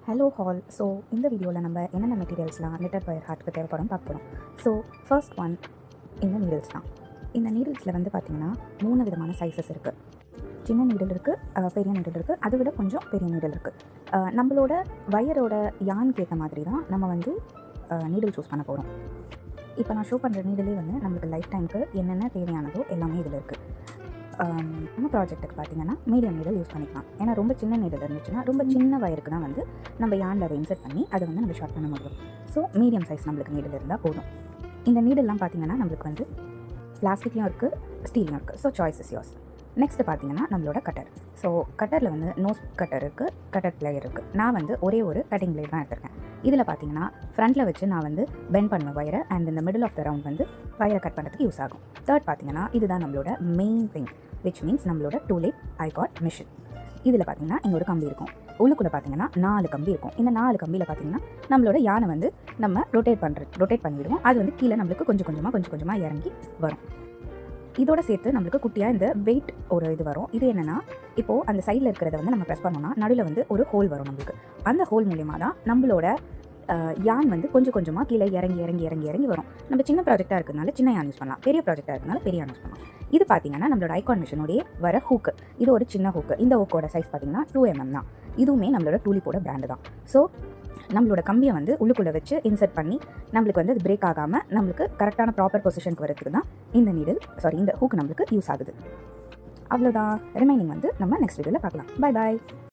Hello hall. So இந்த வீடியோவில் நம்ம என்னென்ன மெட்டீரியல்ஸ்லாம் knitted wire ஹார்ட்டுக்கு தேவைப்படும் பார்க்க போகிறோம். ஸோ ஃபர்ஸ்ட் ஒன் இந்த நீடில்ஸ் தான். இந்த நீடில்ஸில் வந்து பார்த்திங்கன்னா 3 விதமான சைஸஸ் இருக்குது. சின்ன நீடில் இருக்குது, பெரிய நீடில் இருக்குது, அதை விட கொஞ்சம் பெரிய நீடில் இருக்குது. நம்மளோட வயரோட யானுக்கு ஏற்ற மாதிரி தான் நம்ம வந்து நீடில் சூஸ் பண்ண போகிறோம். இப்போ நான் ஷோ பண்ணுற நீடிலே வந்து நம்மளுக்கு லைஃப் டைமுக்கு என்னென்ன தேவையானதோ எல்லாமே இதில் இருக்குது. நம்ம ப்ராஜெக்ட்டுக்கு பார்த்திங்கன்னா மீடியம் நீடில் யூஸ் பண்ணிக்கலாம். ஏன்னா ரொம்ப சின்ன நீடில் இருந்துச்சுன்னா ரொம்ப சின்ன வயருக்கு தான் வந்து நம்ம யானில் அதை இன்சர்ட் பண்ணி அதை வந்து நம்ம ஷார்ட் பண்ண முடியும். ஸோ மீடியம் சைஸ் நம்மளுக்கு நீடில் இருந்தால் போதும். இந்த நீடில்லாம் பார்த்திங்கன்னா நம்மளுக்கு வந்து பிளாஸ்டிக்லையும் இருக்குது, ஸ்டீல்லையும் இருக்குது. So choice is yours. Next பார்த்திங்கன்னா நம்மளோட கட்டர். ஸோ கட்டரில் வந்து நோஸ் கட்டர் இருக்குது, கட்டர் பிளேயர் இருக்குது. நான் வந்து ஒரே ஒரு கட்டிங் பிளேயர் தான் எடுத்திருக்கேன். இதில் பார்த்திங்கன்னா ஃப்ரண்ட்டில் வச்சு நான் வந்து பெண்ட் பண்ணுவேன் வயரை, அண்ட் இந்த மிடில் ஆஃப் த ரவுண்ட் வந்து வயரை கட் பண்ணுறதுக்கு யூஸ் ஆகும். தேர்ட் பார்த்திங்கன்னா இதுதான் நம்மளோட மெயின் திங், விச் மீன்ஸ் நம்மளோட டூலிப் ஐகாட் மிஷின். இதில் பார்த்திங்கன்னா இங்கே ஒரு கம்பி இருக்கும், உள்ளுக்குள்ளே பார்த்திங்கன்னா 4 கம்பி இருக்கும். இந்த 4 கம்பியில் பார்த்திங்கன்னா நம்மளோட யானை வந்து நம்ம ரொட்டேட் பண்ணிவிடுவோம். அது வந்து கீழே நம்மளுக்கு கொஞ்சம் கொஞ்சமாக இறங்கி வரும். இதோட சேர்த்து நம்மளுக்கு குட்டியாக இந்த வெயிட் ஒரு இது வரும். இது என்னென்னா, இப்போது அந்த சைடில் இருக்கிறத வந்து நம்ம ப்ரெஸ் பண்ணோம்னா நடுவில் வந்து ஒரு ஹோல் வரும் நம்மளுக்கு. அந்த ஹோல் மூலியமாக தான் நம்மளோட யான் வந்து கொஞ்சம் கொஞ்சமாக கீழே இறங்கி வரும். நம்ம சின்ன ப்ராஜெக்டாக இருக்கிறதுனால சின்ன யான் யூஸ் பண்ணலாம், பெரிய ப்ராஜெக்டாக இருக்கிறதுனால பெரிய யான் யூஸ் பண்ணலாம். இது பார்த்திங்கன்னா நம்மளோட ஐகான் மிஷினோடைய வர ஹூக்கு. இது ஒரு சின்ன ஹூக்கு. இந்த ஹூக்கோட சைஸ் பார்த்திங்கன்னா 2 mm தான். இதுவுமே நம்மளோட டூலிப்போட பிராண்டு தான். ஸோ நம்மளோட கம்பியை வந்து உள்ளுக்குள்ளே வச்சு இன்சர்ட் பண்ணி நம்மளுக்கு வந்து அது பிரேக் ஆகாமல் நம்மளுக்கு கரெக்டான ப்ராப்பர் பொசிஷனுக்கு வரதுக்கு தான் இந்த ஹூக் நம்மளுக்கு யூஸ் ஆகுது. அவ்வளோதான். ரிமைனிங் வந்து நம்ம நெக்ஸ்ட் வீடியோவில் பார்க்கலாம். Bye bye.